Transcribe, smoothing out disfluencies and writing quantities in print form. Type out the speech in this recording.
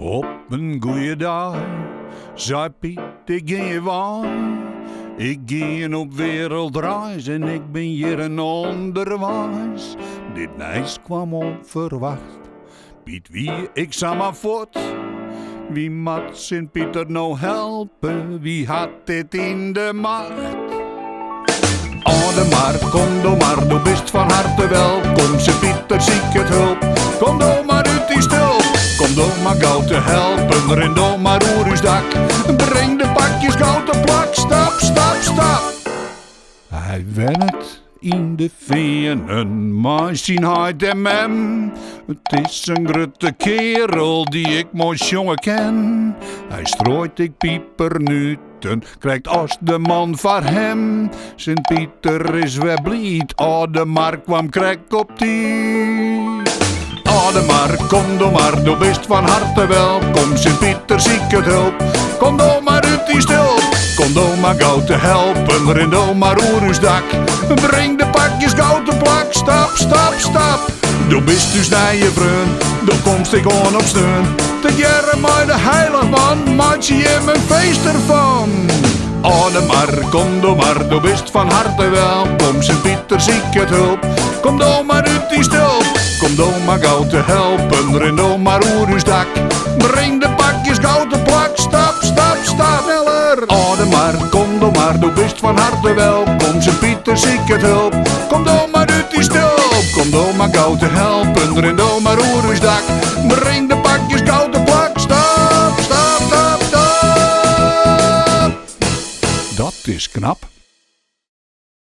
Op een goeie dag, zei Piet, ik ging waan. Ik ging op wereldreis en ik ben hier een ûnderweis. Dit nijs kwam onverwacht. Piet, wie ik zag maar voort. Wie mat Sint Piter nou helpen? Wie had dit in de macht? Aldemar Kom, maar, bist van harte welkom. Sint Piter, siket, hulp. Kom maar uit die stulp. Kom maar gauw te helpen. Ren maar oer uw dak. Breng de pakjes gauw te plak. Stap, stap, stap. Hij wennet in de Feanen, maar zijn heit en mem. Het is een grutte keardel die ik mooi jongen ken. Hij strooit ik piepernuten, krijgt als de man van hem. Sint Piter is weer blied, Aldemar kwam krek op die. Aldemar Kom, maar, bist van harte welkom. Sint Piter, siket, hulp. Kom maar uit die stulp. Kom maar gauw te helpen. Ren maar oer uw dak. Breng de pakjes gauw te plak. Stap, stap, stap. Bist dus naar je vriend. Komst ik on op steun. Te jierren maar de heilig man. Maak je hem een feest ervan. Aldemar Kom, maar, bist van harte welkom. Sint Piter, siket, hulp. Kom maar uit die stulp. Kom maar gauw te helpen, ren maar oer uw dak. Breng de pakjes gauw te plak, stap, stap, stap. Sneller! Aldemar Kom, maar, bist van harte welkom. Sint Piter, siket, hulp. Kom maar uit die stulp. Kom maar gauw te helpen, ren maar oer uw dak. Breng de pakjes gauw te plak, stap, stap, stap, stap. Dat is knap.